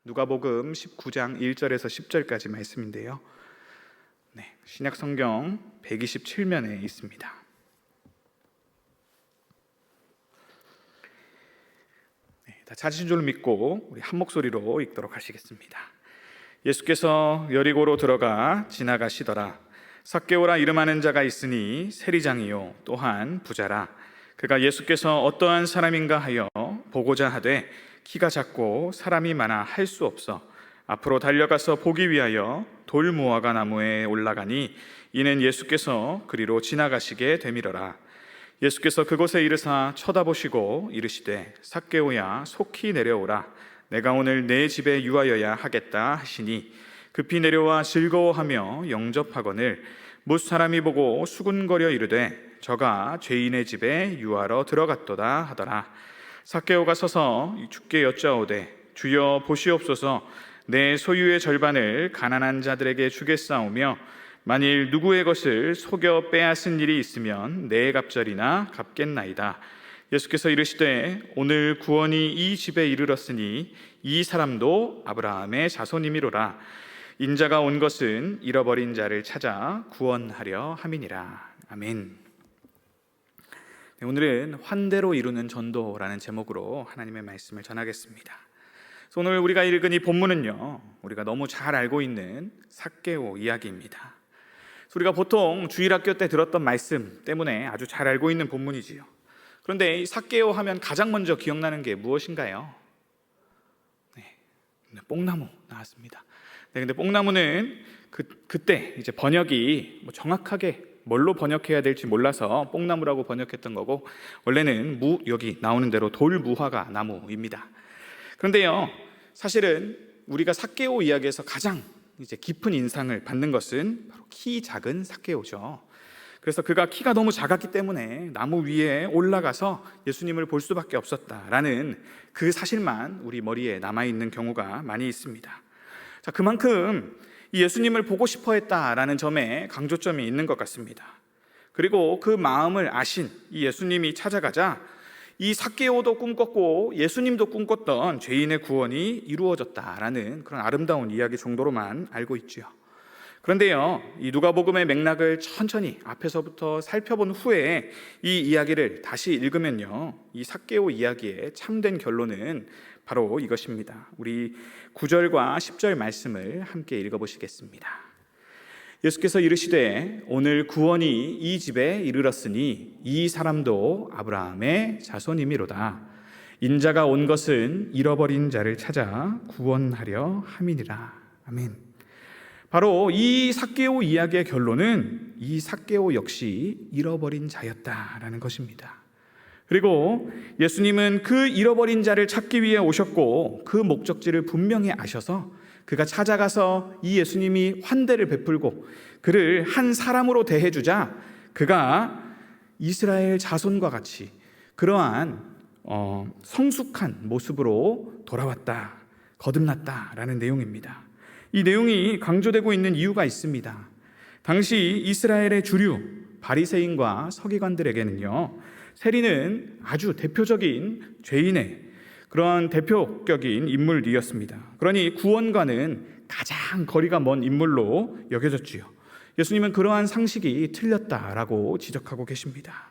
누가복음 19장 1절에서 10절까지 말씀인데요. 신약 성경 127면에 있습니다. 다 찾으신 줄 믿고 우리 한 목소리로 읽도록 하시겠습니다. 예수께서 여리고로 들어가 지나가시더라. 삭개오라 이름하는 자가 있으니 세리장이요 또한 부자라. 그가 예수께서 어떠한 사람인가 하여 보고자 하되 키가 작고 사람이 많아 할 수 없어 앞으로 달려가서 보기 위하여 돌무화과 나무에 올라가니 이는 예수께서 그리로 지나가시게 되밀어라. 예수께서 그곳에 이르사 쳐다보시고 이르시되 삭개오야 속히 내려오라. 내가 오늘 내 집에 유하여야 하겠다 하시니 급히 내려와 즐거워하며 영접하거늘 뭇 사람이 보고 수군거려 이르되 저가 죄인의 집에 유하러 들어갔도다 하더라. 삭개오가 서서 주께 여짜오되 주여 보시옵소서 내 소유의 절반을 가난한 자들에게 주겠사오며 만일 누구의 것을 속여 빼앗은 일이 있으면 내 갑절이나 갚겠나이다. 예수께서 이르시되 오늘 구원이 이 집에 이르렀으니 이 사람도 아브라함의 자손이미로라. 인자가 온 것은 잃어버린 자를 찾아 구원하려 함이니라. 아멘. 오늘은 환대로 이루는 전도라는 제목으로 하나님의 말씀을 전하겠습니다. 오늘 우리가 읽은 이 본문은요, 우리가 너무 잘 알고 있는 삭개오 이야기입니다. 우리가 보통 주일학교 때 들었던 말씀 때문에 아주 잘 알고 있는 본문이지요. 그런데 이 삭개오 하면 가장 먼저 기억나는 게 무엇인가요? 뽕나무 나왔습니다. 근데 뽕나무는 그때 이제 번역이 정확하게 뭘로 번역해야 될지 몰라서 뽕나무라고 번역했던 거고, 원래는 여기 나오는 대로 돌무화과 나무입니다. 그런데요, 사실은 우리가 삭개오 이야기에서 가장 이제 깊은 인상을 받는 것은 바로 키 작은 삭개오죠. 그래서 그가 키가 너무 작았기 때문에 나무 위에 올라가서 예수님을 볼 수밖에 없었다라는 그 사실만 우리 머리에 남아있는 경우가 많이 있습니다. 자, 그만큼 이 예수님을 보고 싶어 했다라는 점에 강조점이 있는 것 같습니다. 그리고 그 마음을 아신 이 예수님이 찾아가자 이 삭개오도 꿈꿨고 예수님도 꿈꿨던 죄인의 구원이 이루어졌다라는 그런 아름다운 이야기 정도로만 알고 있죠. 그런데요, 이 누가복음의 맥락을 천천히 앞에서부터 살펴본 후에 이 이야기를 다시 읽으면요, 이 삭개오 이야기의 참된 결론은 바로 이것입니다. 우리 9절과 10절 말씀을 함께 읽어보시겠습니다. 예수께서 이르시되 오늘 구원이 이 집에 이르렀으니 이 사람도 아브라함의 자손이미로다. 인자가 온 것은 잃어버린 자를 찾아 구원하려 함이니라. 아멘. 바로 이 삭개오 이야기의 결론은 이 삭개오 역시 잃어버린 자였다라는 것입니다. 그리고 예수님은 그 잃어버린 자를 찾기 위해 오셨고 그 목적지를 분명히 아셔서 그가 찾아가서 이 예수님이 환대를 베풀고 그를 한 사람으로 대해주자 그가 이스라엘 자손과 같이 그러한 성숙한 모습으로 돌아왔다, 거듭났다라는 내용입니다. 이 내용이 강조되고 있는 이유가 있습니다. 당시 이스라엘의 주류 바리새인과 서기관들에게는요, 세리는 아주 대표적인 죄인의 그런 대표격인 인물이었습니다. 그러니 구원과는 가장 거리가 먼 인물로 여겨졌지요. 예수님은 그러한 상식이 틀렸다라고 지적하고 계십니다.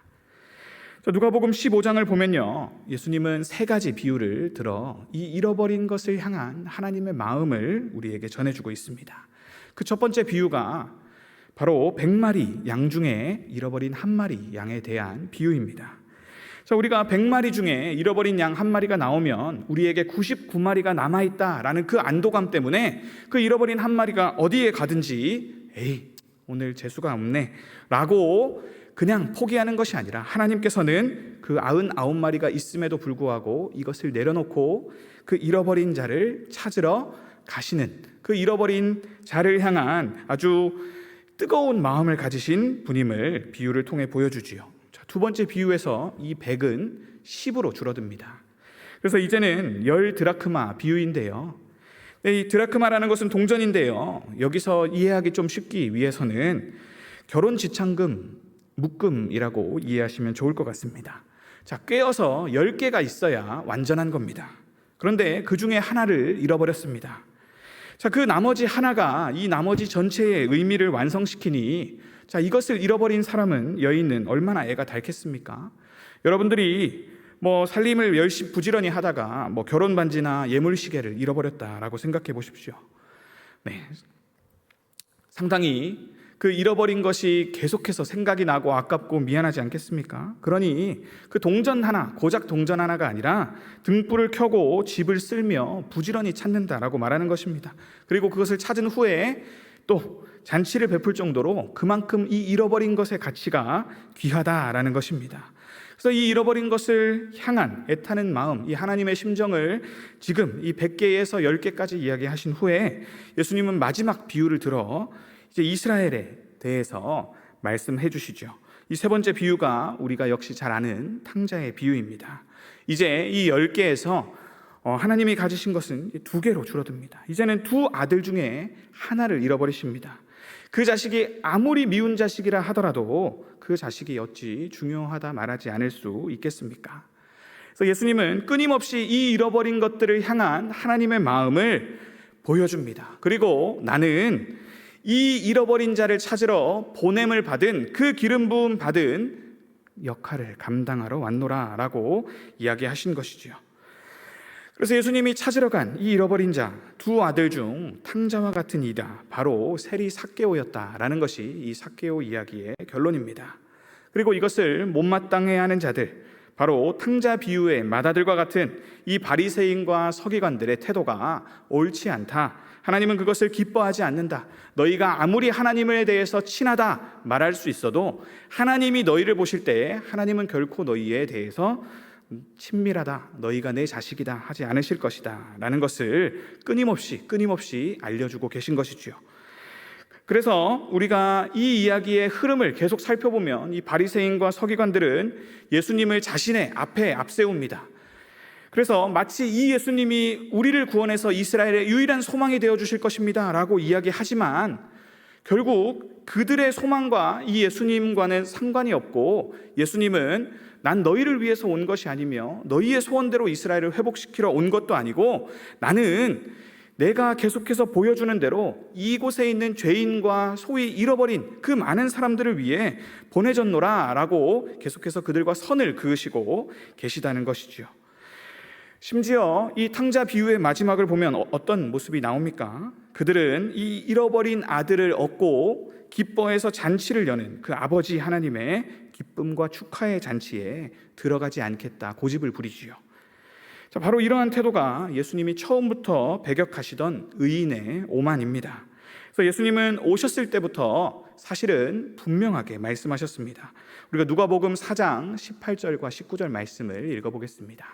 누가복음 15장을 보면요, 예수님은 세 가지 비유를 들어 이 잃어버린 것을 향한 하나님의 마음을 우리에게 전해주고 있습니다. 그 첫 번째 비유가 바로 100마리 양 중에 잃어버린 한 마리 양에 대한 비유입니다. 자, 우리가 100마리 중에 잃어버린 양 한 마리가 나오면 우리에게 99마리가 남아있다라는 그 안도감 때문에 그 잃어버린 한 마리가 어디에 가든지 오늘 재수가 없네 라고 그냥 포기하는 것이 아니라 하나님께서는 그 99마리가 있음에도 불구하고 이것을 내려놓고 그 잃어버린 자를 찾으러 가시는, 그 잃어버린 자를 향한 아주 뜨거운 마음을 가지신 분임을 비유를 통해 보여주지요. 자, 두 번째 비유에서 이 100은 10으로 줄어듭니다. 그래서 이제는 10드라크마 비유인데요, 이 드라크마라는 것은 동전인데요, 여기서 이해하기 좀 쉽기 위해서는 결혼 지참금, 묶음이라고 이해하시면 좋을 것 같습니다. 자, 꿰어서 10개가 있어야 완전한 겁니다. 그런데 그 중에 하나를 잃어버렸습니다. 자, 그 나머지 하나가 이 나머지 전체의 의미를 완성시키니, 자, 이것을 잃어버린 사람은, 여인은 얼마나 애가 닳겠습니까? 여러분들이 살림을 열심히 부지런히 하다가 결혼 반지나 예물 시계를 잃어버렸다라고 생각해 보십시오. 네, 상당히 그 잃어버린 것이 계속해서 생각이 나고 아깝고 미안하지 않겠습니까? 그러니 그 동전 하나, 고작 동전 하나가 아니라 등불을 켜고 집을 쓸며 부지런히 찾는다라고 말하는 것입니다. 그리고 그것을 찾은 후에 또 잔치를 베풀 정도로 그만큼 이 잃어버린 것의 가치가 귀하다라는 것입니다. 그래서 이 잃어버린 것을 향한 애타는 마음, 이 하나님의 심정을 지금 이 100개에서 10개까지 이야기하신 후에 예수님은 마지막 비유를 들어 이제 이스라엘에 대해서 말씀해 주시죠. 이 세 번째 비유가 우리가 역시 잘 아는 탕자의 비유입니다. 이제 이 10개에서 하나님이 가지신 것은 2개로 줄어듭니다. 이제는 2 아들 중에 하나를 잃어버리십니다. 그 자식이 아무리 미운 자식이라 하더라도 그 자식이 어찌 중요하다 말하지 않을 수 있겠습니까? 그래서 예수님은 끊임없이 이 잃어버린 것들을 향한 하나님의 마음을 보여줍니다. 그리고 나는 이 잃어버린 자를 찾으러 보냄을 받은, 그 기름 부음 받은 역할을 감당하러 왔노라 라고 이야기하신 것이지요. 그래서 예수님이 찾으러 간 이 잃어버린 자 2 아들 중 탕자와 같은 이다, 바로 세리 삭개오였다라는 것이 이 삭개오 이야기의 결론입니다. 그리고 이것을 못마땅해 하는 자들, 바로 탕자 비유의 맏아들과 같은 이 바리새인과 서기관들의 태도가 옳지 않다, 하나님은 그것을 기뻐하지 않는다, 너희가 아무리 하나님에 대해서 친하다 말할 수 있어도 하나님이 너희를 보실 때에 하나님은 결코 너희에 대해서 친밀하다, 너희가 내 자식이다 하지 않으실 것이다 라는 것을 끊임없이 알려주고 계신 것이지요. 그래서 우리가 이 이야기의 흐름을 계속 살펴보면 이 바리새인과 서기관들은 예수님을 자신의 앞에 앞세웁니다. 그래서 마치 이 예수님이 우리를 구원해서 이스라엘의 유일한 소망이 되어주실 것입니다 라고 이야기하지만, 결국 그들의 소망과 이 예수님과는 상관이 없고, 예수님은 난 너희를 위해서 온 것이 아니며 너희의 소원대로 이스라엘을 회복시키러 온 것도 아니고, 나는 내가 계속해서 보여주는 대로 이곳에 있는 죄인과 소위 잃어버린 그 많은 사람들을 위해 보내졌노라 라고 계속해서 그들과 선을 그으시고 계시다는 것이지요. 심지어 이 탕자 비유의 마지막을 보면 어떤 모습이 나옵니까? 그들은 이 잃어버린 아들을 얻고 기뻐해서 잔치를 여는 그 아버지 하나님의 기쁨과 축하의 잔치에 들어가지 않겠다 고집을 부리지요. 자, 바로 이러한 태도가 예수님이 처음부터 배격하시던 의인의 오만입니다. 그래서 예수님은 오셨을 때부터 사실은 분명하게 말씀하셨습니다. 우리가 누가복음 4장 18절과 19절 말씀을 읽어보겠습니다.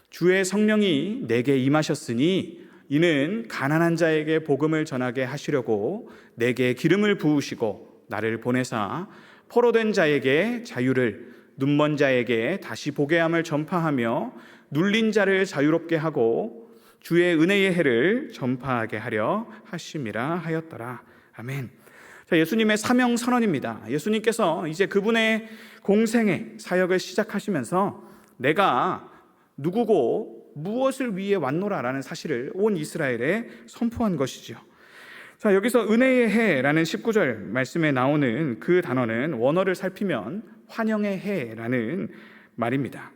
주의 성령이 내게 임하셨으니 이는 가난한 자에게 복음을 전하게 하시려고 내게 기름을 부으시고 나를 보내사 포로된 자에게 자유를, 눈먼 자에게 다시 보게 함을 전파하며 눌린 자를 자유롭게 하고 주의 은혜의 해를 전파하게 하려 하심이라 하였더라. 아멘. 자, 예수님의 사명 선언입니다. 예수님께서 이제 그분의 공생의 사역을 시작하시면서 내가 누구고 무엇을 위해 왔노라라는 사실을 온 이스라엘에 선포한 것이죠. 자, 여기서 은혜의 해라는 19절 말씀에 나오는 그 단어는 원어를 살피면 환영의 해라는 말입니다.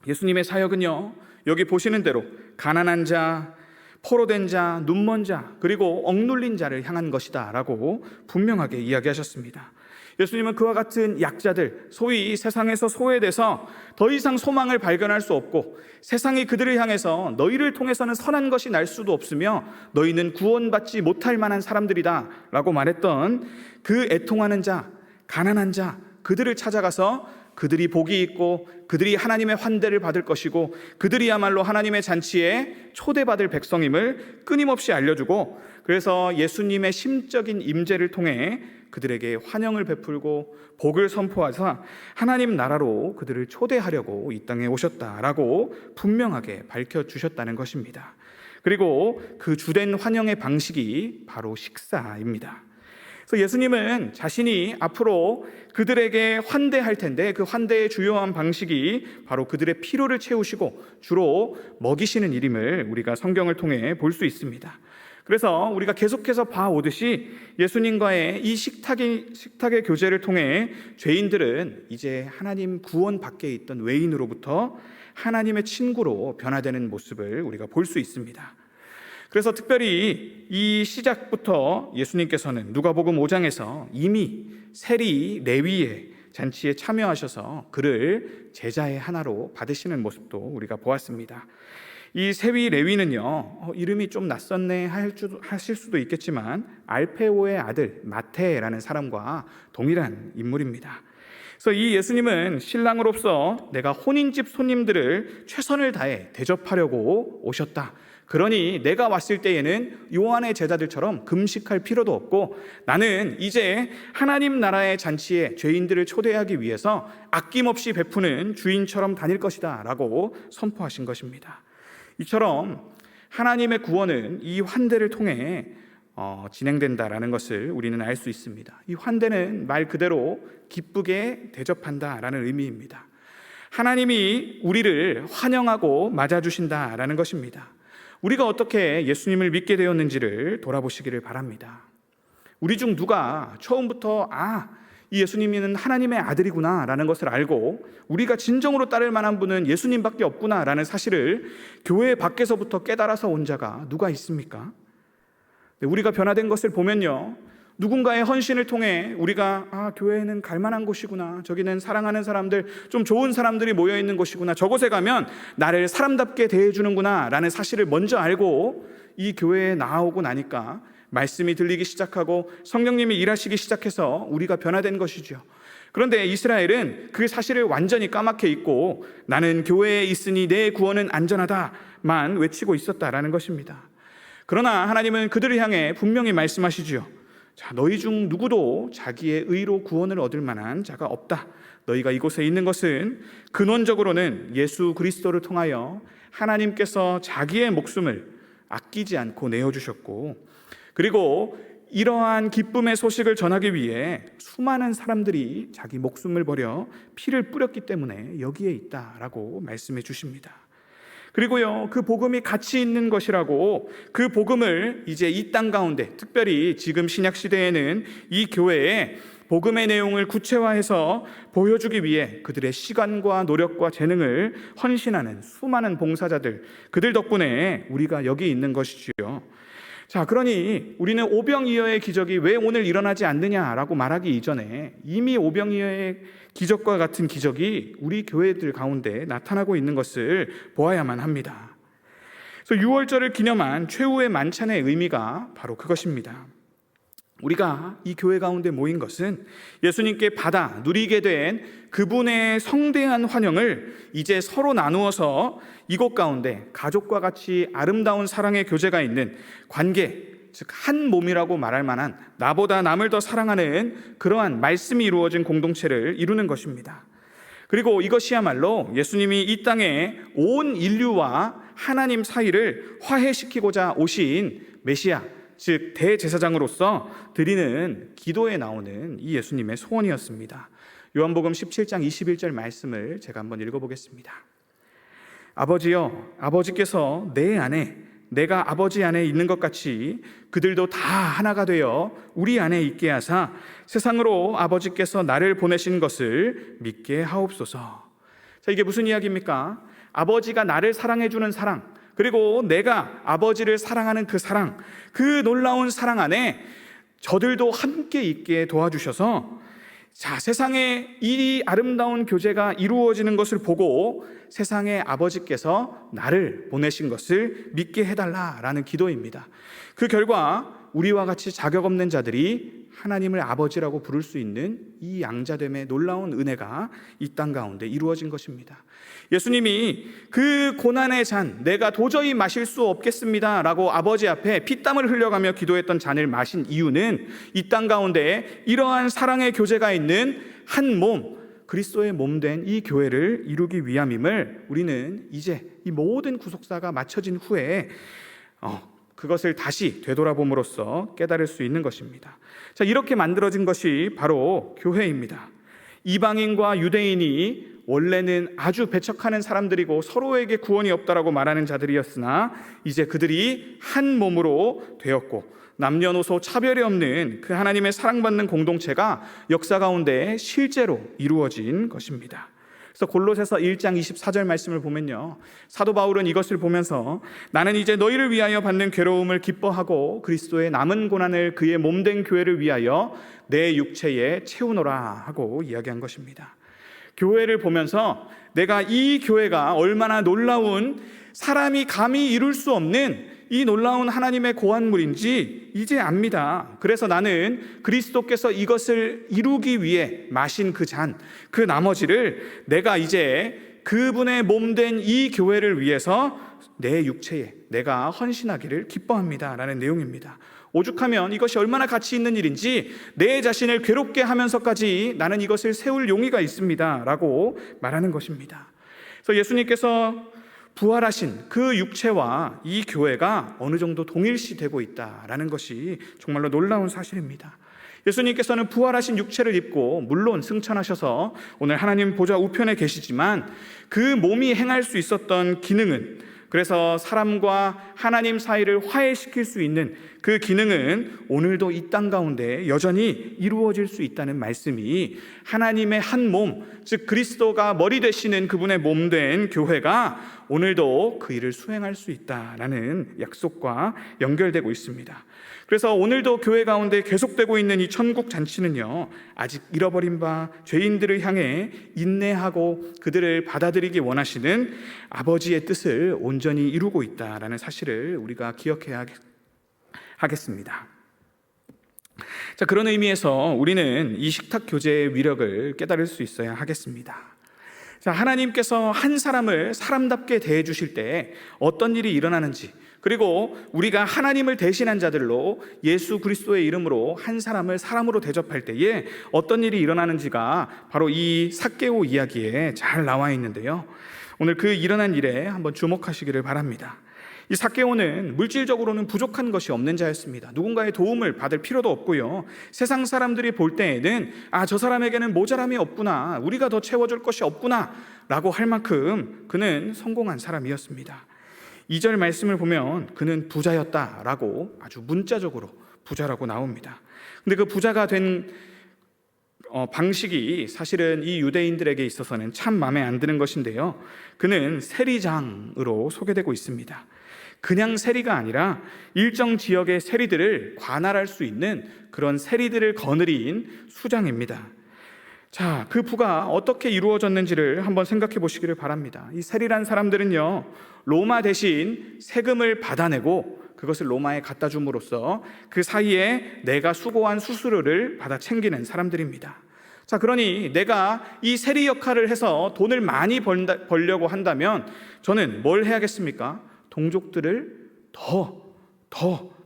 예수님의 사역은요, 여기 보시는 대로 가난한 자, 포로된 자, 눈먼 자, 그리고 억눌린 자를 향한 것이다 라고 분명하게 이야기하셨습니다. 예수님은 그와 같은 약자들, 소위 세상에서 소외돼서 더 이상 소망을 발견할 수 없고 세상이 그들을 향해서 너희를 통해서는 선한 것이 날 수도 없으며 너희는 구원받지 못할 만한 사람들이다 라고 말했던 그 애통하는 자, 가난한 자, 그들을 찾아가서 그들이 복이 있고 그들이 하나님의 환대를 받을 것이고 그들이야말로 하나님의 잔치에 초대받을 백성임을 끊임없이 알려주고, 그래서 예수님의 심적인 임재를 통해 그들에게 환영을 베풀고 복을 선포하사 하나님 나라로 그들을 초대하려고 이 땅에 오셨다라고 분명하게 밝혀주셨다는 것입니다. 그리고 그 주된 환영의 방식이 바로 식사입니다. 그래서 예수님은 자신이 앞으로 그들에게 환대할 텐데 그 환대의 주요한 방식이 바로 그들의 피로를 채우시고 주로 먹이시는 일임을 우리가 성경을 통해 볼 수 있습니다. 그래서 우리가 계속해서 봐오듯이 예수님과의 이 식탁의 교제를 통해 죄인들은 이제 하나님 구원 밖에 있던 외인으로부터 하나님의 친구로 변화되는 모습을 우리가 볼 수 있습니다. 그래서 특별히 이 시작부터 예수님께서는 누가복음 5장에서 이미 세리 레위의 잔치에 참여하셔서 그를 제자의 하나로 받으시는 모습도 우리가 보았습니다. 이 세위 레위는요, 이름이 좀 낯섰네 하실 수도 있겠지만 알페오의 아들 마테라는 사람과 동일한 인물입니다. 그래서 이 예수님은 신랑으로서 내가 혼인집 손님들을 최선을 다해 대접하려고 오셨다. 그러니 내가 왔을 때에는 요한의 제자들처럼 금식할 필요도 없고 나는 이제 하나님 나라의 잔치에 죄인들을 초대하기 위해서 아낌없이 베푸는 주인처럼 다닐 것이다 라고 선포하신 것입니다. 이처럼 하나님의 구원은 이 환대를 통해 진행된다라는 것을 우리는 알 수 있습니다. 이 환대는 말 그대로 기쁘게 대접한다라는 의미입니다. 하나님이 우리를 환영하고 맞아주신다라는 것입니다. 우리가 어떻게 예수님을 믿게 되었는지를 돌아보시기를 바랍니다. 우리 중 누가 처음부터 이 예수님은 하나님의 아들이구나 라는 것을 알고 우리가 진정으로 따를 만한 분은 예수님밖에 없구나 라는 사실을 교회 밖에서부터 깨달아서 온 자가 누가 있습니까? 우리가 변화된 것을 보면요, 누군가의 헌신을 통해 우리가 교회는 갈만한 곳이구나, 저기는 사랑하는 사람들, 좀 좋은 사람들이 모여있는 곳이구나, 저곳에 가면 나를 사람답게 대해주는구나 라는 사실을 먼저 알고 이 교회에 나오고 나니까 말씀이 들리기 시작하고 성령님이 일하시기 시작해서 우리가 변화된 것이죠. 그런데 이스라엘은 그 사실을 완전히 까맣게 잊고 나는 교회에 있으니 내 구원은 안전하다만 외치고 있었다라는 것입니다. 그러나 하나님은 그들을 향해 분명히 말씀하시죠. 자, 너희 중 누구도 자기의 의로 구원을 얻을 만한 자가 없다. 너희가 이곳에 있는 것은 근원적으로는 예수 그리스도를 통하여 하나님께서 자기의 목숨을 아끼지 않고 내어주셨고, 그리고 이러한 기쁨의 소식을 전하기 위해 수많은 사람들이 자기 목숨을 버려 피를 뿌렸기 때문에 여기에 있다라고 말씀해 주십니다. 그리고요, 그 복음이 가치 있는 것이라고 그 복음을 이제 이 땅 가운데, 특별히 지금 신약 시대에는 이 교회에 복음의 내용을 구체화해서 보여주기 위해 그들의 시간과 노력과 재능을 헌신하는 수많은 봉사자들, 그들 덕분에 우리가 여기 있는 것이지요. 자, 그러니 우리는 오병이어의 기적이 왜 오늘 일어나지 않느냐라고 말하기 이전에 이미 오병이어의 기적과 같은 기적이 우리 교회들 가운데 나타나고 있는 것을 보아야만 합니다. 그래서 6월절을 기념한 최후의 만찬의 의미가 바로 그것입니다. 우리가 이 교회 가운데 모인 것은 예수님께 받아 누리게 된 그분의 성대한 환영을 이제 서로 나누어서 이곳 가운데 가족과 같이 아름다운 사랑의 교제가 있는 관계, 즉 한 몸이라고 말할 만한 나보다 남을 더 사랑하는 그러한 말씀이 이루어진 공동체를 이루는 것입니다. 그리고 이것이야말로 예수님이 이 땅에 온 인류와 하나님 사이를 화해시키고자 오신 메시아, 즉 대제사장으로서 드리는 기도에 나오는 이 예수님의 소원이었습니다. 요한복음 17장 21절 말씀을 제가 한번 읽어보겠습니다. 아버지여, 아버지께서 내 안에 내가 아버지 안에 있는 것 같이 그들도 다 하나가 되어 우리 안에 있게 하사 세상으로 아버지께서 나를 보내신 것을 믿게 하옵소서. 자, 이게 무슨 이야기입니까? 아버지가 나를 사랑해주는 사랑, 그리고 내가 아버지를 사랑하는 그 사랑, 그 놀라운 사랑 안에 저들도 함께 있게 도와주셔서 자, 세상에 이 아름다운 교제가 이루어지는 것을 보고 세상의 아버지께서 나를 보내신 것을 믿게 해달라라는 기도입니다. 그 결과 우리와 같이 자격 없는 자들이 하나님을 아버지라고 부를 수 있는 이 양자됨의 놀라운 은혜가 이 땅 가운데 이루어진 것입니다. 예수님이 그 고난의 잔, 내가 도저히 마실 수 없겠습니다 라고 아버지 앞에 피땀을 흘려가며 기도했던 잔을 마신 이유는 이 땅 가운데 이러한 사랑의 교제가 있는 한 몸, 그리스도의 몸 된 이 교회를 이루기 위함임을 우리는 이제 이 모든 구속사가 마쳐진 후에 그것을 다시 되돌아봄으로써 깨달을 수 있는 것입니다. 자, 이렇게 만들어진 것이 바로 교회입니다. 이방인과 유대인이 원래는 아주 배척하는 사람들이고 서로에게 구원이 없다라고 말하는 자들이었으나 이제 그들이 한 몸으로 되었고 남녀노소 차별이 없는 그 하나님의 사랑받는 공동체가 역사 가운데 실제로 이루어진 것입니다. 그래서 골로새서 1장 24절 말씀을 보면요, 사도 바울은 이것을 보면서 나는 이제 너희를 위하여 받는 괴로움을 기뻐하고 그리스도의 남은 고난을 그의 몸된 교회를 위하여 내 육체에 채우노라 하고 이야기한 것입니다. 교회를 보면서 내가 이 교회가 얼마나 놀라운, 사람이 감히 이룰 수 없는 이 놀라운 하나님의 고안물인지 이제 압니다. 그래서 나는 그리스도께서 이것을 이루기 위해 마신 그 잔, 그 나머지를 내가 이제 그분의 몸된 이 교회를 위해서 내 육체에 내가 헌신하기를 기뻐합니다 라는 내용입니다. 오죽하면 이것이 얼마나 가치 있는 일인지 내 자신을 괴롭게 하면서까지 나는 이것을 세울 용의가 있습니다 라고 말하는 것입니다. 그래서 예수님께서 부활하신 그 육체와 이 교회가 어느 정도 동일시되고 있다라는 것이 정말로 놀라운 사실입니다. 예수님께서는 부활하신 육체를 입고 물론 승천하셔서 오늘 하나님 보좌 우편에 계시지만 그 몸이 행할 수 있었던 기능은, 그래서 사람과 하나님 사이를 화해시킬 수 있는 그 기능은 오늘도 이 땅 가운데 여전히 이루어질 수 있다는 말씀이 하나님의 한 몸, 즉 그리스도가 머리 되시는 그분의 몸된 교회가 오늘도 그 일을 수행할 수 있다라는 약속과 연결되고 있습니다. 그래서 오늘도 교회 가운데 계속되고 있는 이 천국 잔치는요, 아직 잃어버린 바 죄인들을 향해 인내하고 그들을 받아들이기 원하시는 아버지의 뜻을 온전히 이루고 있다라는 사실을 우리가 기억해야 하겠습니다. 자, 그런 의미에서 우리는 이 식탁 교제의 위력을 깨달을 수 있어야 하겠습니다. 자, 하나님께서 한 사람을 사람답게 대해 주실 때 어떤 일이 일어나는지, 그리고 우리가 하나님을 대신한 자들로 예수 그리스도의 이름으로 한 사람을 사람으로 대접할 때에 어떤 일이 일어나는지가 바로 이 삭개오 이야기에 잘 나와 있는데요, 오늘 그 일어난 일에 한번 주목하시기를 바랍니다. 이 삭개오는 물질적으로는 부족한 것이 없는 자였습니다. 누군가의 도움을 받을 필요도 없고요, 세상 사람들이 볼 때에는 저 사람에게는 모자람이 없구나, 우리가 더 채워줄 것이 없구나 라고 할 만큼 그는 성공한 사람이었습니다. 2절 말씀을 보면 그는 부자였다라고 아주 문자적으로 부자라고 나옵니다. 근데 그 부자가 된 방식이 사실은 이 유대인들에게 있어서는 참 마음에 안 드는 것인데요, 그는 세리장으로 소개되고 있습니다. 그냥 세리가 아니라 일정 지역의 세리들을 관할할 수 있는 그런 세리들을 거느린 수장입니다. 자, 그 부가 어떻게 이루어졌는지를 한번 생각해 보시기를 바랍니다. 이 세리란 사람들은요, 로마 대신 세금을 받아내고 그것을 로마에 갖다 줌으로써 그 사이에 내가 수고한 수수료를 받아 챙기는 사람들입니다. 자, 그러니 내가 이 세리 역할을 해서 돈을 많이 벌려고 한다면 저는 뭘 해야겠습니까? 동족들을 더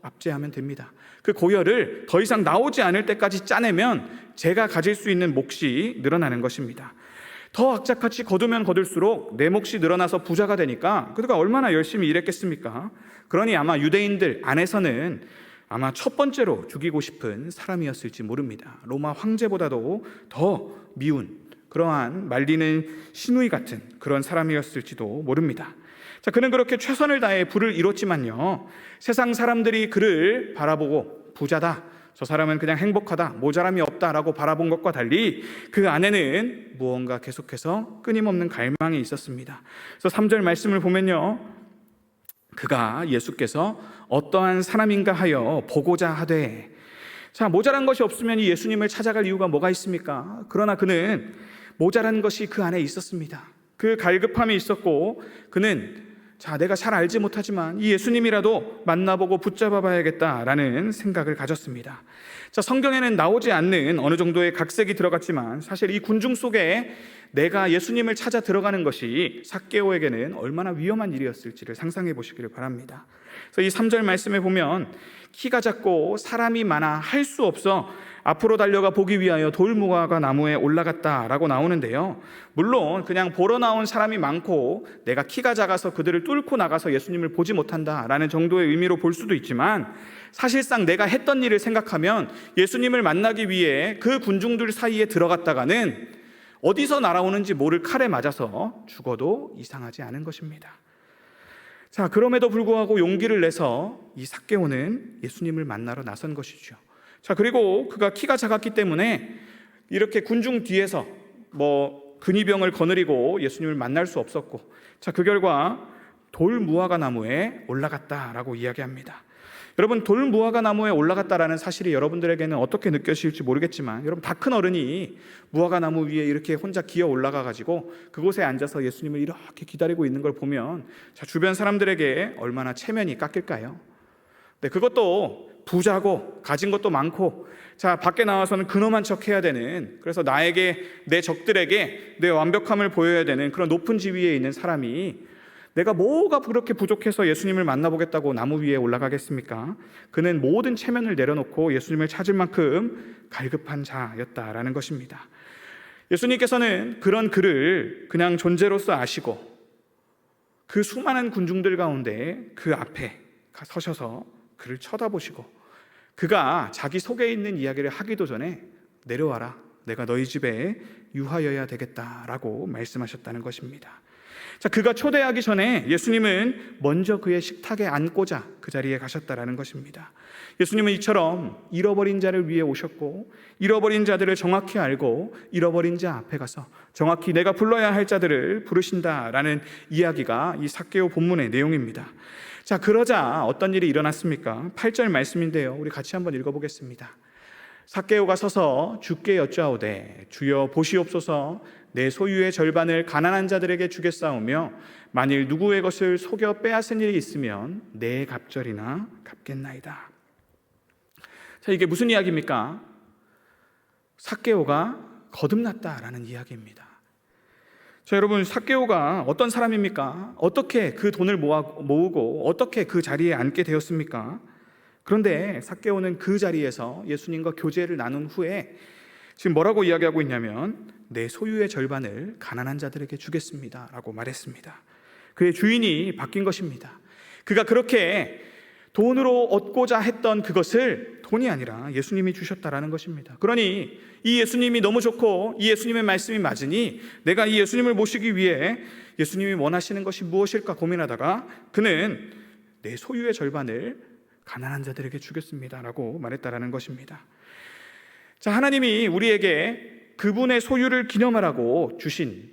압제하면 됩니다. 그 고열을 더 이상 나오지 않을 때까지 짜내면 제가 가질 수 있는 몫이 늘어나는 것입니다. 더 악착같이 거두면 거둘수록 내 몫이 늘어나서 부자가 되니까 그가 얼마나 열심히 일했겠습니까? 그러니 아마 유대인들 안에서는 아마 첫 번째로 죽이고 싶은 사람이었을지 모릅니다. 로마 황제보다도 더 미운, 그러한 말리는 시누이 같은 그런 사람이었을지도 모릅니다. 자, 그는 그렇게 최선을 다해 부를 이뤘지만요, 세상 사람들이 그를 바라보고 부자다, 저 사람은 그냥 행복하다, 모자람이 없다라고 바라본 것과 달리 그 안에는 무언가 계속해서 끊임없는 갈망이 있었습니다. 그래서 3절 말씀을 보면요, 그가 예수께서 어떠한 사람인가 하여 보고자 하되. 자, 모자란 것이 없으면 이 예수님을 찾아갈 이유가 뭐가 있습니까? 그러나 그는 모자란 것이 그 안에 있었습니다. 그 갈급함이 있었고 그는 내가 잘 알지 못하지만 이 예수님이라도 만나보고 붙잡아 봐야겠다라는 생각을 가졌습니다. 자, 성경에는 나오지 않는 어느 정도의 각색이 들어갔지만 사실 이 군중 속에 내가 예수님을 찾아 들어가는 것이 삭개오에게는 얼마나 위험한 일이었을지를 상상해 보시기를 바랍니다. 그래서 이 3절 말씀에 보면 키가 작고 사람이 많아 할 수 없어 앞으로 달려가 보기 위하여 돌무화과 나무에 올라갔다라고 나오는데요. 물론 그냥 보러 나온 사람이 많고 내가 키가 작아서 그들을 뚫고 나가서 예수님을 보지 못한다라는 정도의 의미로 볼 수도 있지만, 사실상 내가 했던 일을 생각하면 예수님을 만나기 위해 그 군중들 사이에 들어갔다가는 어디서 날아오는지 모를 칼에 맞아서 죽어도 이상하지 않은 것입니다. 자, 그럼에도 불구하고 용기를 내서 이 삭개오는 예수님을 만나러 나선 것이죠. 자, 그리고 그가 키가 작았기 때문에 이렇게 군중 뒤에서 근위병을 거느리고 예수님을 만날 수 없었고, 자, 그 결과 돌무화과 나무에 올라갔다라고 이야기합니다. 여러분, 돌무화과 나무에 올라갔다라는 사실이 여러분들에게는 어떻게 느껴질지 모르겠지만, 여러분 다 큰 어른이 무화과 나무 위에 이렇게 혼자 기어 올라가 가지고 그곳에 앉아서 예수님을 이렇게 기다리고 있는 걸 보면, 자, 주변 사람들에게 얼마나 체면이 깎일까요? 네, 그것도 부자고 가진 것도 많고, 자, 밖에 나와서는 근엄한 척 해야 되는, 그래서 나에게, 내 적들에게 내 완벽함을 보여야 되는 그런 높은 지위에 있는 사람이 내가 뭐가 그렇게 부족해서 예수님을 만나보겠다고 나무 위에 올라가겠습니까? 그는 모든 체면을 내려놓고 예수님을 찾을 만큼 갈급한 자였다라는 것입니다. 예수님께서는 그런 그를 그냥 존재로서 아시고 그 수많은 군중들 가운데 그 앞에 서셔서 그를 쳐다보시고, 그가 자기 속에 있는 이야기를 하기도 전에 내려와라, 내가 너희 집에 유하여야 되겠다라고 말씀하셨다는 것입니다. 자, 그가 초대하기 전에 예수님은 먼저 그의 식탁에 앉고자 그 자리에 가셨다라는 것입니다. 예수님은 이처럼 잃어버린 자를 위해 오셨고, 잃어버린 자들을 정확히 알고 잃어버린 자 앞에 가서 정확히 내가 불러야 할 자들을 부르신다라는 이야기가 이 삭개오 본문의 내용입니다. 자, 그러자 어떤 일이 일어났습니까? 8절 말씀인데요, 우리 같이 한번 읽어보겠습니다. 삭개오가 서서 주께 여짜오되 주여 보시옵소서, 내 소유의 절반을 가난한 자들에게 주겠사오며 만일 누구의 것을 속여 빼앗은 일이 있으면 내 갑절이나 갚겠나이다. 자, 이게 무슨 이야기입니까? 삭개오가 거듭났다라는 이야기입니다. 자, 여러분, 삭개오가 어떤 사람입니까? 어떻게 그 돈을 모으고 어떻게 그 자리에 앉게 되었습니까? 그런데 삭개오는 그 자리에서 예수님과 교제를 나눈 후에 지금 뭐라고 이야기하고 있냐면, 내 소유의 절반을 가난한 자들에게 주겠습니다 라고 말했습니다. 그의 주인이 바뀐 것입니다. 그가 그렇게 돈으로 얻고자 했던 그것을 돈이 아니라 예수님이 주셨다라는 것입니다. 그러니 이 예수님이 너무 좋고 이 예수님의 말씀이 맞으니 내가 이 예수님을 모시기 위해 예수님이 원하시는 것이 무엇일까 고민하다가 그는 내 소유의 절반을 가난한 자들에게 주겠습니다 라고 말했다라는 것입니다. 자, 하나님이 우리에게 그분의 소유를 기념하라고 주신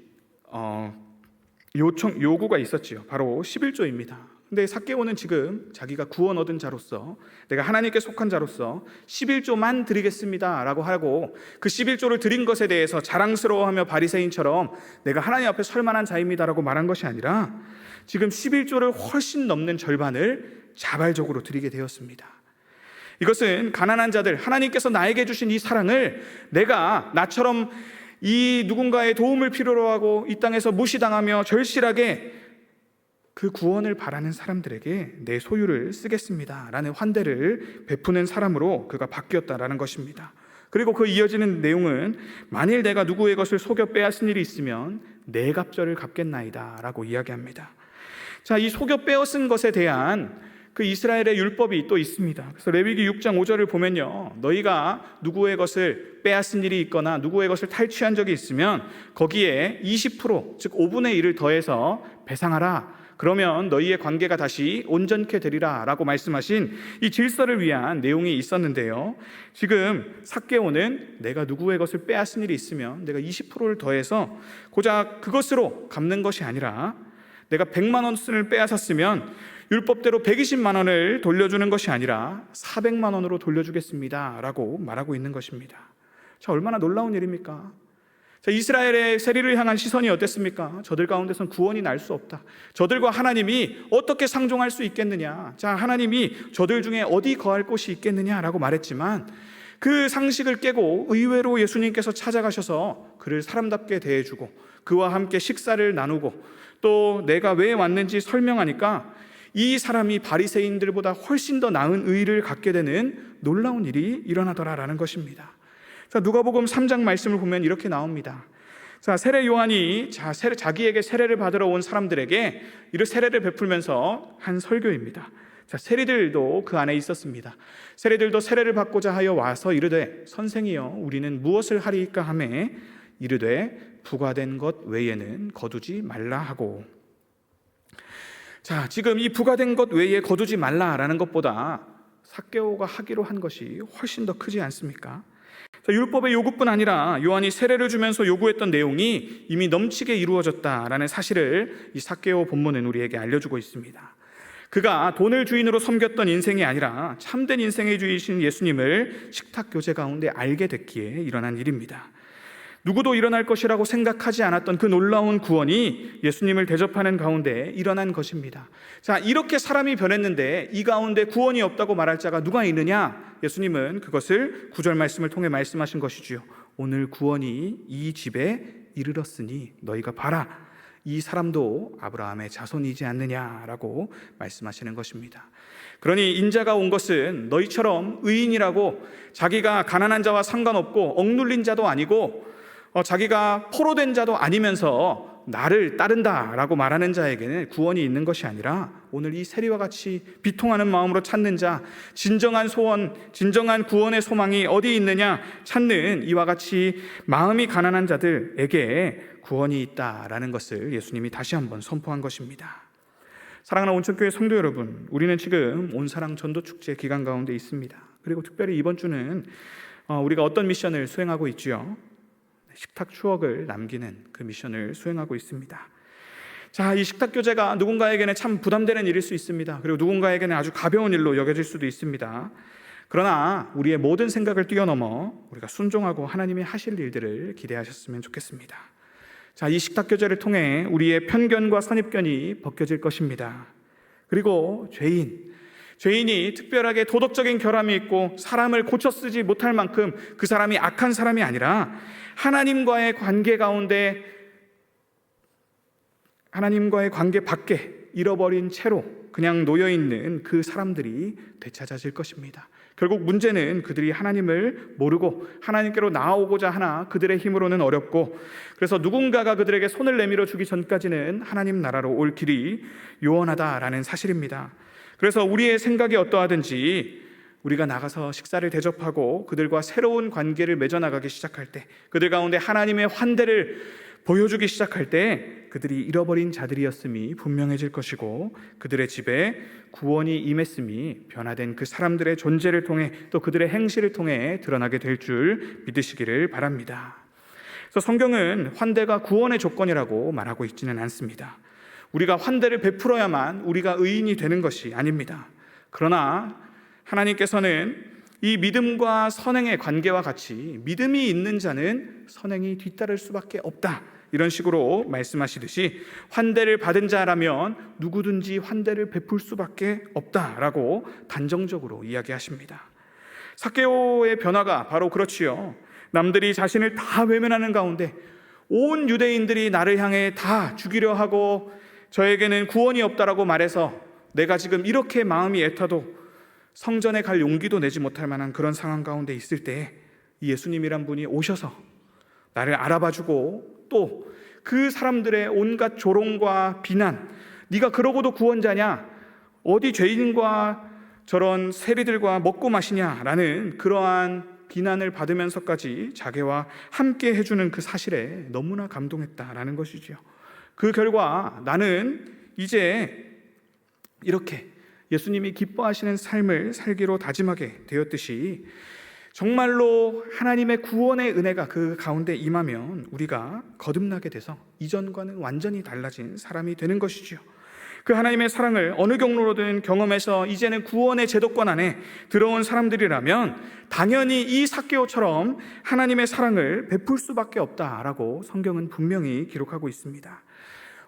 요구가 있었지요. 바로 11조입니다. 근데 삭개오는 지금 자기가 구원 얻은 자로서, 내가 하나님께 속한 자로서 11조만 드리겠습니다 라고 하고, 그 11조를 드린 것에 대해서 자랑스러워하며 바리새인처럼 내가 하나님 앞에 설 만한 자입니다 라고 말한 것이 아니라, 지금 11조를 훨씬 넘는 절반을 자발적으로 드리게 되었습니다. 이것은 가난한 자들, 하나님께서 나에게 주신 이 사랑을 내가 나처럼 이 누군가의 도움을 필요로 하고 이 땅에서 무시당하며 절실하게 그 구원을 바라는 사람들에게 내 소유를 쓰겠습니다 라는 환대를 베푸는 사람으로 그가 바뀌었다라는 것입니다. 그리고 그 이어지는 내용은 만일 내가 누구의 것을 속여 빼앗은 일이 있으면 내 갑절을 갚겠나이다 라고 이야기합니다. 자, 이 속여 빼앗은 것에 대한 그 이스라엘의 율법이 또 있습니다. 그래서 레위기 6장 5절을 보면요, 너희가 누구의 것을 빼앗은 일이 있거나 누구의 것을 탈취한 적이 있으면 거기에 20%, 즉 5분의 1을 더해서 배상하라. 그러면 너희의 관계가 다시 온전케 되리라 라고 말씀하신 이 질서를 위한 내용이 있었는데요, 지금 삭개오는 내가 누구의 것을 빼앗은 일이 있으면 내가 20%를 더해서 고작 그것으로 갚는 것이 아니라, 내가 100만 원을 빼앗았으면 율법대로 120만 원을 돌려주는 것이 아니라 400만 원으로 돌려주겠습니다 라고 말하고 있는 것입니다. 자, 얼마나 놀라운 일입니까? 자, 이스라엘의 세리를 향한 시선이 어땠습니까? 저들 가운데선 구원이 날 수 없다. 저들과 하나님이 어떻게 상종할 수 있겠느냐? 자, 하나님이 저들 중에 어디 거할 곳이 있겠느냐라고 말했지만, 그 상식을 깨고 의외로 예수님께서 찾아가셔서 그를 사람답게 대해주고 그와 함께 식사를 나누고 또 내가 왜 왔는지 설명하니까 이 사람이 바리새인들보다 훨씬 더 나은 의의를 갖게 되는 놀라운 일이 일어나더라라는 것입니다. 자, 누가복음 3장 말씀을 보면 이렇게 나옵니다. 자, 세례 요한이 자기에게 세례를 받으러 온 사람들에게 이런 세례를 베풀면서 한 설교입니다. 자, 세리들도 그 안에 있었습니다. 세리들도 세례를 받고자 하여 와서 이르되 선생이여 우리는 무엇을 하리이까 하매 이르되 부과된 것 외에는 거두지 말라 하고. 자, 지금 이 부과된 것 외에 거두지 말라라는 것보다 삭개오가 하기로 한 것이 훨씬 더 크지 않습니까? 자, 율법의 요구뿐 아니라 요한이 세례를 주면서 요구했던 내용이 이미 넘치게 이루어졌다라는 사실을 이 삭개오 본문은 우리에게 알려주고 있습니다. 그가 돈을 주인으로 섬겼던 인생이 아니라 참된 인생의 주이신 예수님을 식탁 교제 가운데 알게 됐기에 일어난 일입니다. 누구도 일어날 것이라고 생각하지 않았던 그 놀라운 구원이 예수님을 대접하는 가운데 일어난 것입니다. 자, 이렇게 사람이 변했는데 이 가운데 구원이 없다고 말할 자가 누가 있느냐? 예수님은 그것을 9절 말씀을 통해 말씀하신 것이지요. 오늘 구원이 이 집에 이르렀으니 너희가 봐라. 이 사람도 아브라함의 자손이지 않느냐라고 말씀하시는 것입니다. 그러니 인자가 온 것은 너희처럼 의인이라고 자기가 가난한 자와 상관없고 억눌린 자도 아니고 자기가 포로된 자도 아니면서 나를 따른다라고 말하는 자에게는 구원이 있는 것이 아니라 오늘 이 세리와 같이 비통하는 마음으로 찾는 자, 진정한 소원, 진정한 구원의 소망이 어디 있느냐 찾는 이와 같이 마음이 가난한 자들에게 구원이 있다라는 것을 예수님이 다시 한번 선포한 것입니다. 사랑하는 온천교회 성도 여러분, 우리는 지금 온사랑 전도축제 기간 가운데 있습니다. 그리고 특별히 이번 주는 우리가 어떤 미션을 수행하고 있지요? 식탁 추억을 남기는 그 미션을 수행하고 있습니다. 자, 이 식탁 교제가 누군가에게는 참 부담되는 일일 수 있습니다. 그리고 누군가에게는 아주 가벼운 일로 여겨질 수도 있습니다. 그러나 우리의 모든 생각을 뛰어넘어 우리가 순종하고 하나님이 하실 일들을 기대하셨으면 좋겠습니다. 자, 이 식탁 교제를 통해 우리의 편견과 선입견이 벗겨질 것입니다. 그리고 죄인이 특별하게 도덕적인 결함이 있고 사람을 고쳐 쓰지 못할 만큼 그 사람이 악한 사람이 아니라 하나님과의 관계 가운데 하나님과의 관계 밖에 잃어버린 채로 그냥 놓여있는 그 사람들이 되찾아질 것입니다. 결국 문제는 그들이 하나님을 모르고 하나님께로 나아오고자 하나 그들의 힘으로는 어렵고, 그래서 누군가가 그들에게 손을 내밀어 주기 전까지는 하나님 나라로 올 길이 요원하다라는 사실입니다. 그래서 우리의 생각이 어떠하든지 우리가 나가서 식사를 대접하고 그들과 새로운 관계를 맺어나가기 시작할 때, 그들 가운데 하나님의 환대를 보여주기 시작할 때 그들이 잃어버린 자들이었음이 분명해질 것이고, 그들의 집에 구원이 임했음이 변화된 그 사람들의 존재를 통해 또 그들의 행실을 통해 드러나게 될 줄 믿으시기를 바랍니다. 그래서 성경은 환대가 구원의 조건이라고 말하고 있지는 않습니다. 우리가 환대를 베풀어야만 우리가 의인이 되는 것이 아닙니다. 그러나 하나님께서는 이 믿음과 선행의 관계와 같이 믿음이 있는 자는 선행이 뒤따를 수밖에 없다, 이런 식으로 말씀하시듯이 환대를 받은 자라면 누구든지 환대를 베풀 수밖에 없다라고 단정적으로 이야기하십니다. 삭개오의 변화가 바로 그렇지요. 남들이 자신을 다 외면하는 가운데 온 유대인들이 나를 향해 다 죽이려 하고 저에게는 구원이 없다라고 말해서 내가 지금 이렇게 마음이 애타도 성전에 갈 용기도 내지 못할 만한 그런 상황 가운데 있을 때 예수님이란 분이 오셔서 나를 알아봐주고 또 그 사람들의 온갖 조롱과 비난, 네가 그러고도 구원자냐, 어디 죄인과 저런 세리들과 먹고 마시냐라는 그러한 비난을 받으면서까지 자기와 함께 해주는 그 사실에 너무나 감동했다라는 것이죠. 그 결과 나는 이제 이렇게 예수님이 기뻐하시는 삶을 살기로 다짐하게 되었듯이 정말로 하나님의 구원의 은혜가 그 가운데 임하면 우리가 거듭나게 돼서 이전과는 완전히 달라진 사람이 되는 것이죠. 그 하나님의 사랑을 어느 경로로든 경험해서 이제는 구원의 제도권 안에 들어온 사람들이라면 당연히 이 삭개오처럼 하나님의 사랑을 베풀 수밖에 없다라고 성경은 분명히 기록하고 있습니다.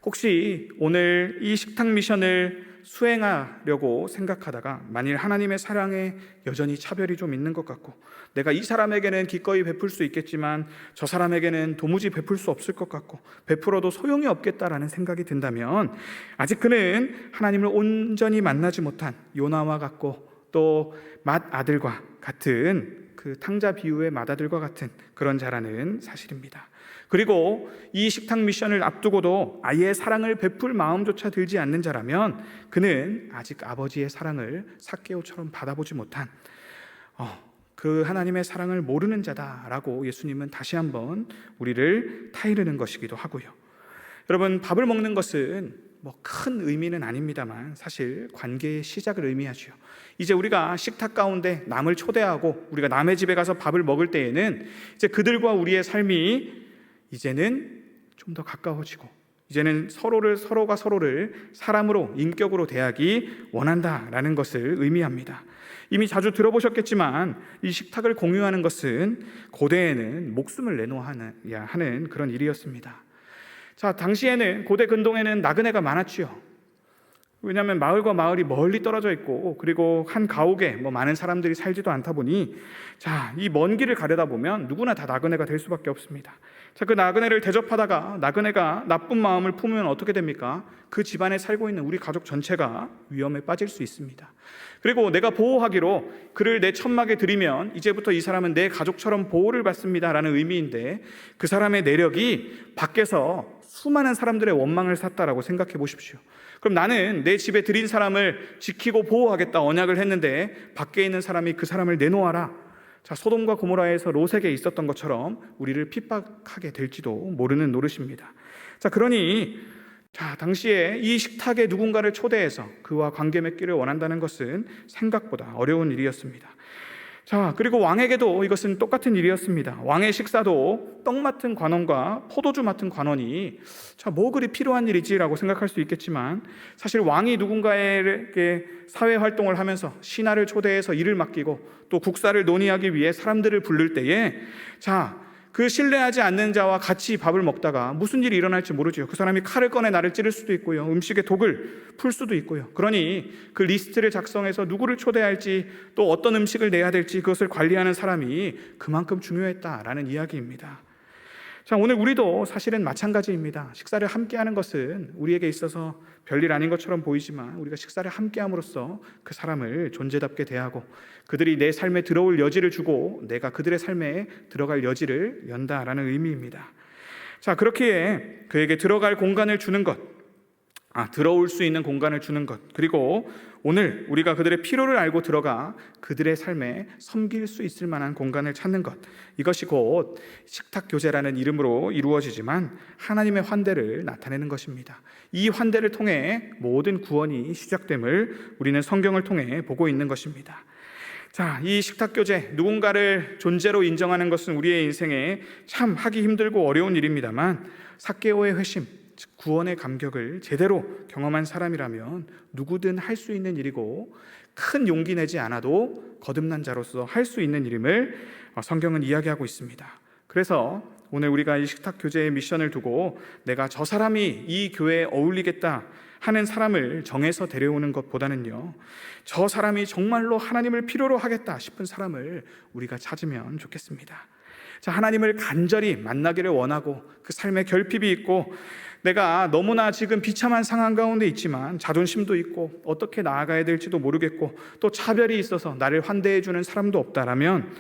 혹시 오늘 이 식탁 미션을 수행하려고 생각하다가 만일 하나님의 사랑에 여전히 차별이 좀 있는 것 같고 내가 이 사람에게는 기꺼이 베풀 수 있겠지만 저 사람에게는 도무지 베풀 수 없을 것 같고 베풀어도 소용이 없겠다라는 생각이 든다면 아직 그는 하나님을 온전히 만나지 못한 요나와 같고 또 맏아들과 같은 그 탕자 비유의 마다들과 같은 그런 자라는 사실입니다. 그리고 이 식탁 미션을 앞두고도 아이의 사랑을 베풀 마음조차 들지 않는 자라면 그는 아직 아버지의 사랑을 삭개오처럼 받아보지 못한 그 하나님의 사랑을 모르는 자다라고 예수님은 다시 한번 우리를 타이르는 것이기도 하고요. 여러분, 밥을 먹는 것은 큰 의미는 아닙니다만 사실 관계의 시작을 의미하죠. 이제 우리가 식탁 가운데 남을 초대하고 우리가 남의 집에 가서 밥을 먹을 때에는 이제 그들과 우리의 삶이 이제는 좀 더 가까워지고 이제는 서로가 서로를 사람으로 인격으로 대하기 원한다라는 것을 의미합니다. 이미 자주 들어보셨겠지만 이 식탁을 공유하는 것은 고대에는 목숨을 내놓아야 하는 그런 일이었습니다. 자, 당시에는 고대 근동에는 나그네가 많았지요. 왜냐하면 마을과 마을이 멀리 떨어져 있고 그리고 한 가옥에 많은 사람들이 살지도 않다 보니 이 먼 길을 가려다 보면 누구나 다 나그네가 될 수밖에 없습니다. 자, 그 나그네를 대접하다가 나그네가 나쁜 마음을 품으면 어떻게 됩니까? 그 집안에 살고 있는 우리 가족 전체가 위험에 빠질 수 있습니다. 그리고 내가 보호하기로 그를 내 천막에 들이면 이제부터 이 사람은 내 가족처럼 보호를 받습니다 라는 의미인데 그 사람의 내력이 밖에서 수많은 사람들의 원망을 샀다라고 생각해 보십시오. 그럼 나는 내 집에 들인 사람을 지키고 보호하겠다 언약을 했는데 밖에 있는 사람이 그 사람을 내놓아라. 자, 소돔과 고모라에서 롯에게 있었던 것처럼 우리를 핍박하게 될지도 모르는 노릇입니다. 자, 그러니 당시에 이 식탁에 누군가를 초대해서 그와 관계 맺기를 원한다는 것은 생각보다 어려운 일이었습니다. 자, 그리고 왕에게도 이것은 똑같은 일이었습니다. 왕의 식사도 떡 맡은 관원과 포도주 맡은 관원이 뭐 그리 필요한 일이지라고 생각할 수 있겠지만 사실 왕이 누군가에게 사회 활동을 하면서 신하를 초대해서 일을 맡기고 또 국사를 논의하기 위해 사람들을 부를 때에 그 신뢰하지 않는 자와 같이 밥을 먹다가 무슨 일이 일어날지 모르죠. 그 사람이 칼을 꺼내 나를 찌를 수도 있고요. 음식에 독을 풀 수도 있고요. 그러니 그 리스트를 작성해서 누구를 초대할지 또 어떤 음식을 내야 될지 그것을 관리하는 사람이 그만큼 중요했다라는 이야기입니다. 자, 오늘 우리도 사실은 마찬가지입니다. 식사를 함께하는 것은 우리에게 있어서 별일 아닌 것처럼 보이지만 우리가 식사를 함께함으로써 그 사람을 존재답게 대하고 그들이 내 삶에 들어올 여지를 주고 내가 그들의 삶에 들어갈 여지를 연다라는 의미입니다. 자, 그렇기에 그에게 들어갈 공간을 주는 것, 들어올 수 있는 공간을 주는 것, 그리고 오늘 우리가 그들의 필요를 알고 들어가 그들의 삶에 섬길 수 있을 만한 공간을 찾는 것, 이것이 곧 식탁 교제라는 이름으로 이루어지지만 하나님의 환대를 나타내는 것입니다. 이 환대를 통해 모든 구원이 시작됨을 우리는 성경을 통해 보고 있는 것입니다. 자, 이 식탁 교제, 누군가를 존재로 인정하는 것은 우리의 인생에 참 하기 힘들고 어려운 일입니다만 삭개오의 회심, 즉 구원의 감격을 제대로 경험한 사람이라면 누구든 할 수 있는 일이고 큰 용기 내지 않아도 거듭난 자로서 할 수 있는 일임을 성경은 이야기하고 있습니다. 그래서 오늘 우리가 이 식탁 교제의 미션을 두고 내가 저 사람이 이 교회에 어울리겠다 하는 사람을 정해서 데려오는 것보다는요, 저 사람이 정말로 하나님을 필요로 하겠다 싶은 사람을 우리가 찾으면 좋겠습니다. 자, 하나님을 간절히 만나기를 원하고 그 삶에 결핍이 있고 내가 너무나 지금 비참한 상황 가운데 있지만 자존심도 있고 어떻게 나아가야 될지도 모르겠고 또 차별이 있어서 나를 환대해 주는 사람도 없다라면,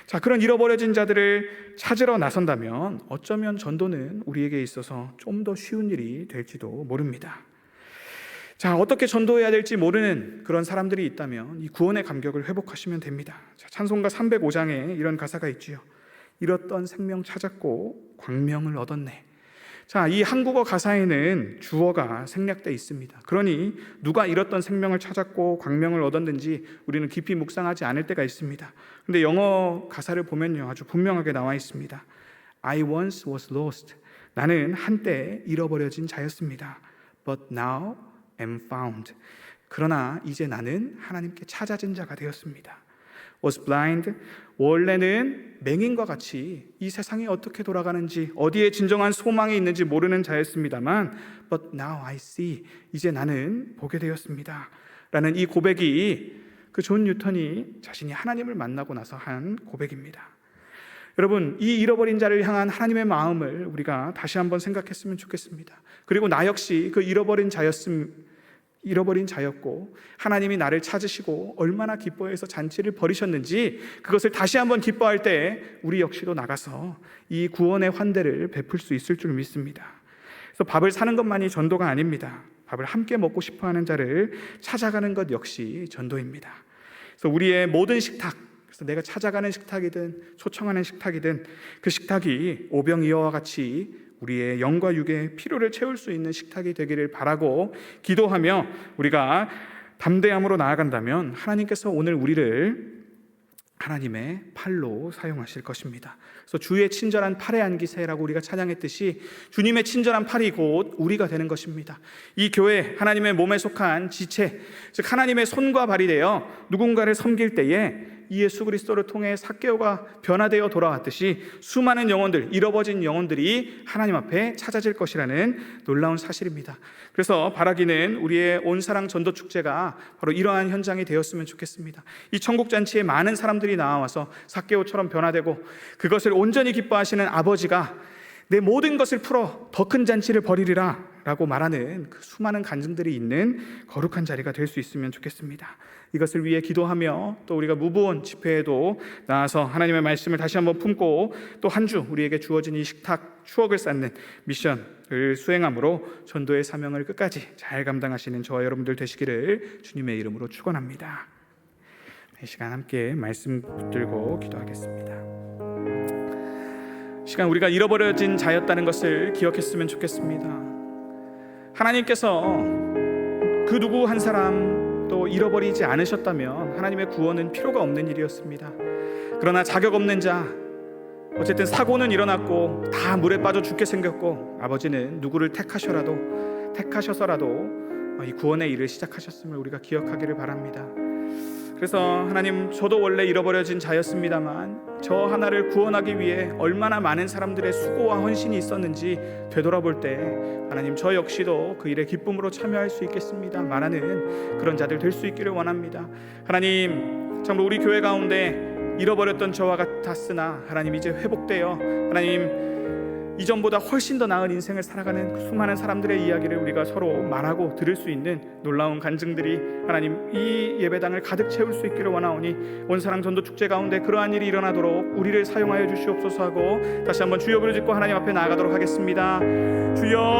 자, 그런 잃어버려진 자들을 찾으러 나선다면 어쩌면 전도는 우리에게 있어서 좀 더 쉬운 일이 될지도 모릅니다. 자, 어떻게 전도해야 될지 모르는 그런 사람들이 있다면 이 구원의 감격을 회복하시면 됩니다. 자, 찬송가 305장에 이런 가사가 있지요. 잃었던 생명 찾았고 광명을 얻었네. 자, 이 한국어 가사에는 주어가 생략되어 있습니다. 그러니 누가 잃었던 생명을 찾았고 광명을 얻었는지 우리는 깊이 묵상하지 않을 때가 있습니다. 근데 영어 가사를 보면요, 아주 분명하게 나와 있습니다. I once was lost. 나는 한때 잃어버려진 자였습니다. But now am found. 그러나 이제 나는 하나님께 찾아진 자가 되었습니다. was blind. 원래는 맹인과 같이 이 세상이 어떻게 돌아가는지 어디에 진정한 소망이 있는지 모르는 자였습니다만 but now I see. 이제 나는 보게 되었습니다 라는 이 고백이 그 존 뉴턴이 자신이 하나님을 만나고 나서 한 고백입니다. 여러분, 이 잃어버린 자를 향한 하나님의 마음을 우리가 다시 한번 생각했으면 좋겠습니다. 그리고 나 역시 그 잃어버린 자였음 잃어버린 자였고 하나님이 나를 찾으시고 얼마나 기뻐해서 잔치를 벌이셨는지 그것을 다시 한번 기뻐할 때 우리 역시도 나가서 이 구원의 환대를 베풀 수 있을 줄 믿습니다. 그래서 밥을 사는 것만이 전도가 아닙니다. 밥을 함께 먹고 싶어하는 자를 찾아가는 것 역시 전도입니다. 그래서 우리의 모든 식탁, 그래서 내가 찾아가는 식탁이든 초청하는 식탁이든 그 식탁이 오병이어와 같이 우리의 영과 육의 필요를 채울 수 있는 식탁이 되기를 바라고 기도하며 우리가 담대함으로 나아간다면 하나님께서 오늘 우리를 하나님의 팔로 사용하실 것입니다. 그래서 주의 친절한 팔에 안기세라고 우리가 찬양했듯이 주님의 친절한 팔이 곧 우리가 되는 것입니다. 이 교회, 하나님의 몸에 속한 지체, 즉 하나님의 손과 발이 되어 누군가를 섬길 때에 이 예수 그리스도를 통해 삭개오가 변화되어 돌아왔듯이 수많은 영혼들, 잃어버진 영혼들이 하나님 앞에 찾아질 것이라는 놀라운 사실입니다. 그래서 바라기는 우리의 온사랑 전도 축제가 바로 이러한 현장이 되었으면 좋겠습니다. 이 천국잔치에 많은 사람들이 나와서 삭개오처럼 변화되고 그것을 온전히 기뻐하시는 아버지가 내 모든 것을 풀어 더 큰 잔치를 벌이리라 라고 말하는 그 수많은 간증들이 있는 거룩한 자리가 될 수 있으면 좋겠습니다. 이것을 위해 기도하며 또 우리가 무보원 집회에도 나와서 하나님의 말씀을 다시 한번 품고 또 한 주 우리에게 주어진 이 식탁 추억을 쌓는 미션을 수행함으로 전도의 사명을 끝까지 잘 감당하시는 저와 여러분들 되시기를 주님의 이름으로 축원합니다. 이 시간 함께 말씀 붙들고 기도하겠습니다. 시간 우리가 잃어버려진 자였다는 것을 기억했으면 좋겠습니다. 하나님께서 그 누구 한 사람도 잃어버리지 않으셨다면 하나님의 구원은 필요가 없는 일이었습니다. 그러나 자격 없는 자, 어쨌든 사고는 일어났고 다 물에 빠져 죽게 생겼고 아버지는 누구를 택하셔서라도 이 구원의 일을 시작하셨음을 우리가 기억하기를 바랍니다. 그래서 하나님, 저도 원래 잃어버려진 자였습니다만 저 하나를 구원하기 위해 얼마나 많은 사람들의 수고와 헌신이 있었는지 되돌아볼 때 하나님, 저 역시도 그 일에 기쁨으로 참여할 수 있겠습니다 말하는 그런 자들 될 수 있기를 원합니다. 하나님, 정말 우리 교회 가운데 잃어버렸던 저와 같았으나 하나님 이제 회복되어 하나님 이전보다 훨씬 더 나은 인생을 살아가는 그 수많은 사람들의 이야기를 우리가 서로 말하고 들을 수 있는 놀라운 간증들이 하나님 이 예배당을 가득 채울 수 있기를 원하오니 온사랑 전도 축제 가운데 그러한 일이 일어나도록 우리를 사용하여 주시옵소서 하고 다시 한번 주여 부르짖고 하나님 앞에 나아가도록 하겠습니다. 주여